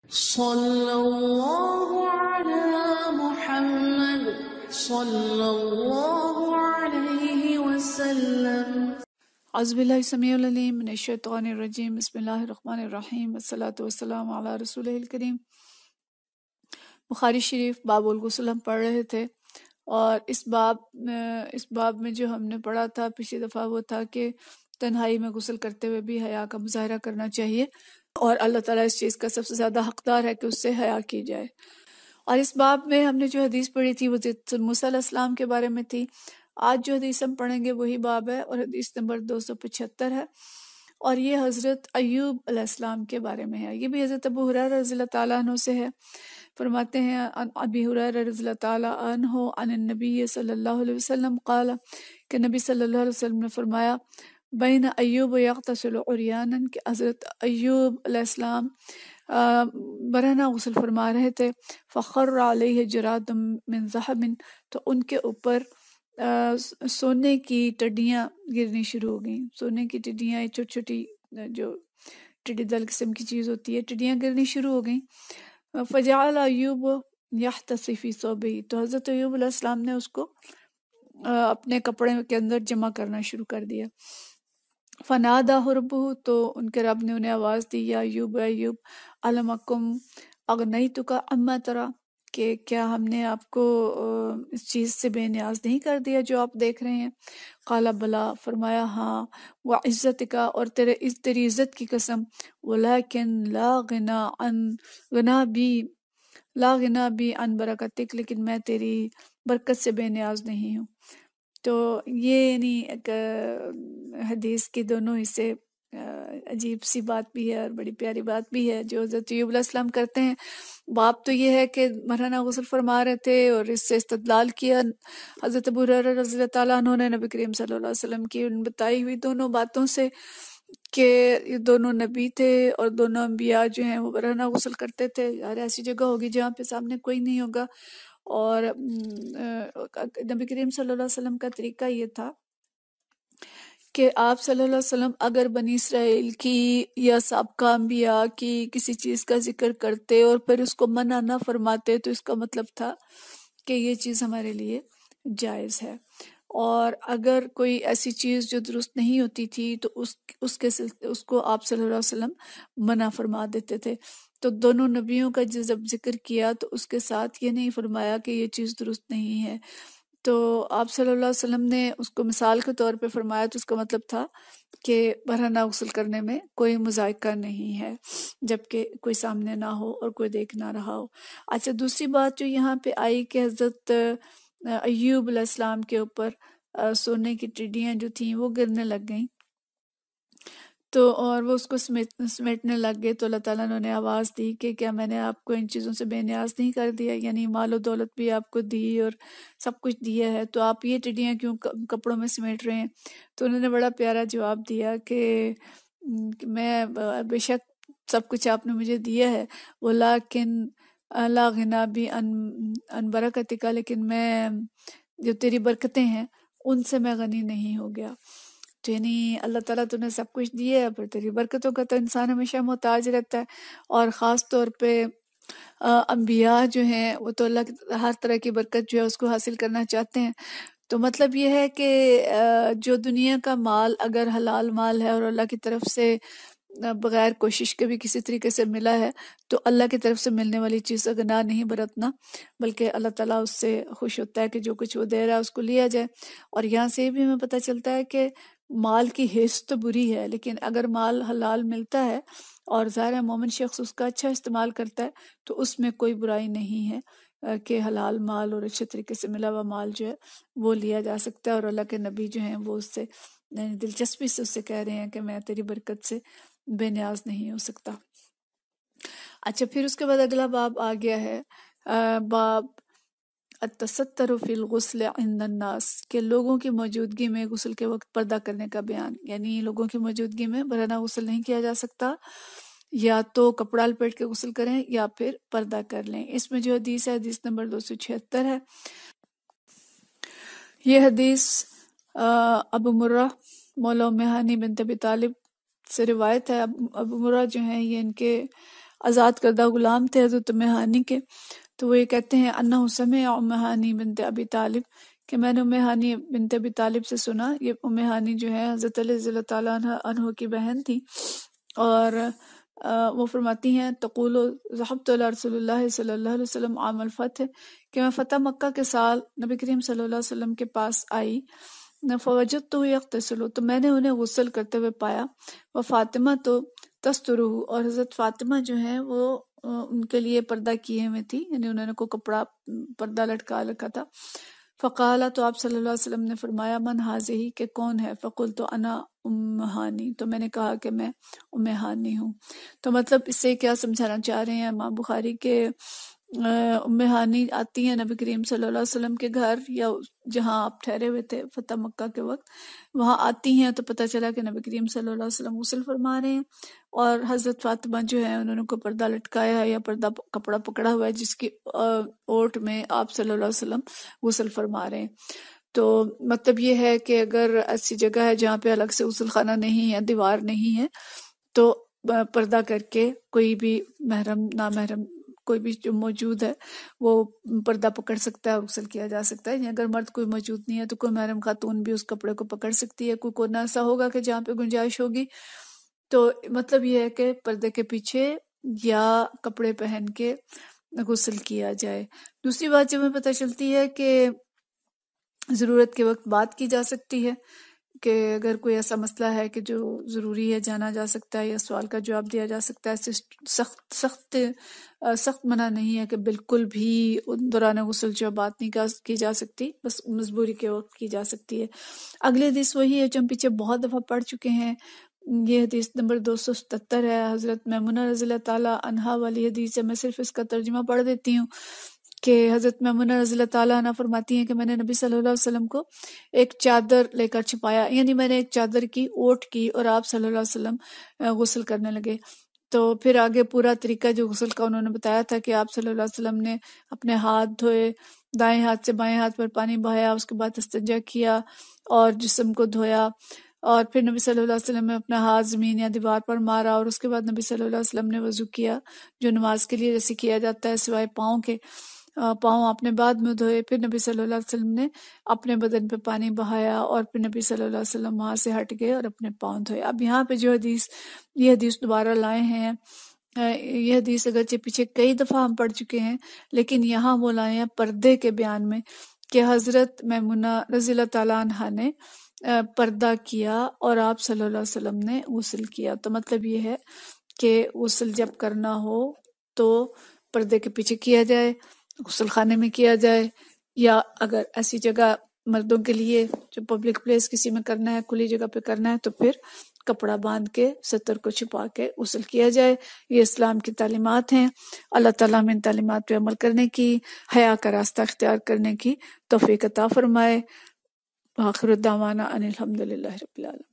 صلی اللہ علی محمد صلی اللہ علیہ وسلم۔ اعوذ باللہ السمیع العلیم من الشیطان الرجیم، بسم اللہ الرحمن الرحیم، والصلاة والسلام علی رسولہ الکریم۔ بخاری شریف باب الغسل ہم پڑھ رہے تھے، اور اس باب میں جو ہم نے پڑھا تھا پچھلی دفعہ وہ تھا کہ تنہائی میں غسل کرتے ہوئے بھی حیا کا مظاہرہ کرنا چاہیے، اور اللہ تعالیٰ اس چیز کا سب سے زیادہ حقدار ہے کہ اس سے حیا کی جائے۔ اور اس باب میں ہم نے جو حدیث پڑھی تھی وہ موسیٰ علیہ السلام کے بارے میں تھی۔ آج جو حدیث ہم پڑھیں گے وہی باب ہے، اور حدیث نمبر 275 ہے، اور یہ حضرت ایوب علیہ السلام کے بارے میں ہے۔ یہ بھی حضرت ابو ہریرہ رضی اللہ تعالیٰ عنہ سے ہے۔ فرماتے ہیں عن ابی ہریرہ رضی اللہ تعالیٰ عنہ عن النبی صلی اللہ علیہ وسلم قال، کہ نبی صلی اللہ علیہ وسلم نے فرمایا بین ایوب یغتسل عریانا، کہ حضرت ایوب علیہ السلام برہنہ غسل فرما رہے تھے، فخر علیہ جراد من ذہب، تو ان کے اوپر سونے کی ٹڈیاں گرنی شروع ہو گئیں۔ سونے کی ٹڈیاں چھوٹی چھوٹی جو ٹڈی دل قسم کی چیز ہوتی ہے، ٹڈیاں گرنی شروع ہو گئیں۔ فجعل ایوب یحتسی فی ثوبہ، تو حضرت ایوب علیہ السلام نے اس کو اپنے کپڑے کے اندر جمع کرنا شروع کر دیا۔ فنادہ ربہ، تو ان کے رب نے انہیں آواز دی، یا ایوب اے ایوب، علم اکم اغنیتک عما تری، کہ کیا ہم نے آپ کو اس چیز سے بے نیاز نہیں کر دیا جو آپ دیکھ رہے ہیں؟ قال بلا، فرمایا ہاں، وعزتک، اور تیری عزت کی قسم، ولیکن لا غنا بی عن برکتک، لیکن میں تیری برکت سے بے نیاز نہیں ہوں۔ تو یہ یعنی ایک حدیث کے دونوں حصے، عجیب سی بات بھی ہے اور بڑی پیاری بات بھی ہے جو حضرت ایوب علیہ السلام کرتے ہیں۔ باب تو یہ ہے کہ مرہنہ غسل فرما رہے تھے، اور اس سے استدلال کیا حضرت ابو ہریرہ رضی اللہ تعالیٰ عنہ نے نبی کریم صلی اللہ علیہ وسلم کی ان بتائی ہوئی دونوں باتوں سے، کہ یہ دونوں نبی تھے اور دونوں انبیاء جو ہیں وہ برہنہ غسل کرتے تھے۔ ہر ایسی جگہ ہوگی جہاں پہ سامنے کوئی نہیں ہوگا، اور نبی کریم صلی اللہ علیہ وسلم کا طریقہ یہ تھا کہ آپ صلی اللہ علیہ وسلم اگر بنی اسرائیل کی یا سابقہ انبیاء کی کسی چیز کا ذکر کرتے اور پھر اس کو منع نہ فرماتے، تو اس کا مطلب تھا کہ یہ چیز ہمارے لیے جائز ہے، اور اگر کوئی ایسی چیز جو درست نہیں ہوتی تھی تو اس کو آپ صلی اللہ علیہ وسلم منع فرما دیتے تھے۔ تو دونوں نبیوں کا جب ذکر کیا تو اس کے ساتھ یہ نہیں فرمایا کہ یہ چیز درست نہیں ہے، تو آپ صلی اللہ علیہ وسلم نے اس کو مثال کے طور پہ فرمایا، تو اس کا مطلب تھا کہ برہنہ غسل کرنے میں کوئی مذائقہ نہیں ہے جبکہ کوئی سامنے نہ ہو اور کوئی دیکھ نہ رہا ہو۔ اچھا، دوسری بات جو یہاں پہ آئی کہ حضرت ایوب علیہ السلام کے اوپر سونے کی ٹڈیاں جو تھیں وہ گرنے لگ گئیں، تو اور وہ اس کو سمیٹنے لگ گئے، تو اللہ تعالیٰ نے انہیں آواز دی کہ کیا میں نے آپ کو ان چیزوں سے بے نیاز نہیں کر دیا، یعنی مال و دولت بھی آپ کو دی اور سب کچھ دیا ہے، تو آپ یہ ٹڈیاں کیوں کپڑوں میں سمیٹ رہے ہیں؟ تو انہوں نے بڑا پیارا جواب دیا کہ میں بے شک سب کچھ آپ نے مجھے دیا ہے، ولیکن لا غنا بھی ان برکتک، لیکن میں جو تیری برکتیں ہیں ان سے میں غنی نہیں ہو گیا۔ تو یعنی اللہ تعالیٰ تو نے سب کچھ دیا ہے، پر تیری برکتوں کا تو انسان ہمیشہ محتاج رہتا ہے، اور خاص طور پہ انبیاء جو ہیں وہ تو اللہ کی ہر طرح کی برکت جو ہے اس کو حاصل کرنا چاہتے ہیں۔ تو مطلب یہ ہے کہ جو دنیا کا مال اگر حلال مال ہے اور اللہ کی طرف سے بغیر کوشش کے بھی کسی طریقے سے ملا ہے، تو اللہ کی طرف سے ملنے والی چیز سے گناہ نہیں برتنا، بلکہ اللہ تعالیٰ اس سے خوش ہوتا ہے کہ جو کچھ وہ دے رہا ہے اس کو لیا جائے۔ اور یہاں سے یہ بھی ہمیں پتہ چلتا ہے کہ مال کی حرص تو بری ہے، لیکن اگر مال حلال ملتا ہے اور ظاہر مومن شخص اس کا اچھا استعمال کرتا ہے تو اس میں کوئی برائی نہیں ہے کہ حلال مال اور اچھے طریقے سے ملا ہوا مال جو ہے وہ لیا جا سکتا ہے، اور اللہ کے نبی جو ہیں وہ اس سے دلچسپی سے اس سے کہہ رہے ہیں کہ میں تیری برکت سے بے نیاز نہیں ہو سکتا۔ اچھا، پھر اس کے بعد اگلا باب آ گیا ہے، باب التستر فی الغسل عند الناس، کہ لوگوں کی موجودگی میں غسل کے وقت پردہ کرنے کا بیان، یعنی لوگوں کی موجودگی میں برہنہ غسل نہیں کیا جا سکتا، یا تو کپڑا لپیٹ کے غسل کریں یا پھر پردہ کر لیں۔ اس میں جو حدیث ہے حدیث نمبر 276 ہے۔ یہ حدیث ابو مرہ مولا ام ہانی بنت ابی طالب سے روایت ہے۔ ابو مرہ جو ہیں یہ ان کے آزاد کردہ غلام تھے حضرت ام ہانی کے، تو وہ یہ کہتے ہیں انہ سمع ام ہانی بنت ابی طالب، کہ میں نے ام ہانی بنت ابی طالب سے سنا. یہ ام ہانی جو ہے حضرت علی رضی اللہ تعالیٰ عنہ کی بہن تھی، اور وہ فرماتی ہیں تقول ذهبت الى رسول اللہ صلی اللہ علیہ وسلم عام الفتح، کہ میں فتح مکہ کے سال نبی کریم صلی اللہ علیہ وسلم کے پاس آئی. فوجدته یغتسل، تو میں نے انہیں غسل کرتے ہوئے پایا. وہ فاطمہ تو تسترہ، اور حضرت فاطمہ جو ہیں وہ ان کے لیے پردہ کیے ہوئے تھی، یعنی انہوں نے کوئی کپڑا پردہ لٹکا رکھا تھا. فقال، تو آپ صلی اللہ علیہ وسلم نے فرمایا من ہذہ، کہ کون ہے؟ فقلت انا ام ہانی، تو میں نے کہا کہ میں ام ہانی ہوں. تو مطلب اس سے کیا سمجھانا چاہ رہے ہیں امام بخاری کے ام ہانی آتی ہیں نبی کریم صلی اللہ علیہ وسلم کے گھر، یا جہاں آپ ٹھہرے ہوئے تھے فتح مکہ کے وقت، وہاں آتی ہیں تو پتہ چلا کہ نبی کریم صلی اللہ علیہ وسلم غسل فرما رہے ہیں، اور حضرت فاطمہ جو ہے انہوں نے کوئی پردہ لٹکایا ہے یا پردہ کپڑا پکڑا ہوا ہے جس کی اوٹ میں آپ صلی اللہ علیہ وسلم غسل فرما رہے ہیں. تو مطلب یہ ہے کہ اگر ایسی جگہ ہے جہاں پہ الگ سے غسل خانہ نہیں ہے، دیوار نہیں ہے، تو پردہ کر کے کوئی بھی محرم نامحرم کوئی بھی جو موجود ہے وہ پردہ پکڑ سکتا ہے اور غسل کیا جا سکتا ہے. یعنی اگر مرد کوئی موجود نہیں ہے تو کوئی محرم خاتون بھی اس کپڑے کو پکڑ سکتی ہے. کوئی کونا ایسا ہوگا کہ جہاں پہ گنجائش ہوگی، تو مطلب یہ ہے کہ پردے کے پیچھے یا کپڑے پہن کے غسل کیا جائے. دوسری بات جو ہمیں پتہ چلتی ہے کہ ضرورت کے وقت بات کی جا سکتی ہے، کہ اگر کوئی ایسا مسئلہ ہے کہ جو ضروری ہے جانا جا سکتا ہے یا سوال کا جواب دیا جا سکتا ہے. سخت منع نہیں ہے کہ بالکل بھی دوران غسل جو بات نہیں کی جا سکتی، بس مجبوری کے وقت کی جا سکتی ہے. اگلی حدیث وہی ہے جو ہم پیچھے بہت دفعہ پڑھ چکے ہیں، یہ حدیث نمبر 277 ہے، حضرت میمونہ رضی اللہ تعالیٰ عنہا والی حدیث ہے. میں صرف اس کا ترجمہ پڑھ دیتی ہوں کہ حضرت میمونہ رضی اللہ تعالیٰ عنہ فرماتی ہیں کہ میں نے نبی صلی اللہ علیہ وسلم کو ایک چادر لے کر چھپایا، یعنی میں نے ایک چادر کی اوٹ کی اور آپ صلی اللہ علیہ وسلم غسل کرنے لگے. تو پھر آگے پورا طریقہ جو غسل کا انہوں نے بتایا تھا کہ آپ صلی اللہ علیہ وسلم نے اپنے ہاتھ دھوئے، دائیں ہاتھ سے بائیں ہاتھ پر پانی بہایا، اس کے بعد استنجا کیا اور جسم کو دھویا، اور پھر نبی صلی اللہ علیہ وسلم نے اپنا ہاتھ زمین یا دیوار پر مارا، اور اس کے بعد نبی صلی اللہ علیہ وسلم نے وضو کیا جو نماز کے لیے جیسے کیا جاتا ہے سوائے پاؤں کے. پاؤں آپ نے بعد میں دھوئے. پھر نبی صلی اللہ علیہ وسلم نے اپنے بدن پہ پانی بہایا، اور پھر نبی صلی اللہ علیہ وسلم وہاں سے ہٹ گئے اور اپنے پاؤں دھوئے. اب یہاں پہ جو یہ حدیث دوبارہ لائے ہیں، یہ حدیث اگرچہ پیچھے کئی دفعہ ہم پڑھ چکے ہیں، لیکن یہاں وہ لائے ہیں پردے کے بیان میں کہ حضرت میمونہ رضی اللہ تعالیٰ عنہا نے پردہ کیا اور آپ صلی اللہ علیہ وسلم نے غسل کیا. تو مطلب یہ ہے کہ غسل جب کرنا ہو تو پردے کے پیچھے کیا جائے، غسل خانے میں کیا جائے، یا اگر ایسی جگہ مردوں کے لیے جو پبلک پلیس کسی میں کرنا ہے، کھلی جگہ پہ کرنا ہے، تو پھر کپڑا باندھ کے ستر کو چھپا کے غسل کیا جائے. یہ اسلام کی تعلیمات ہیں. اللہ تعالیٰ ہمیں ان تعلیمات پہ عمل کرنے کی، حیا کا راستہ اختیار کرنے کی توفیق عطا فرمائے. آخر دعوانا ان الحمدللہ رب العالمین.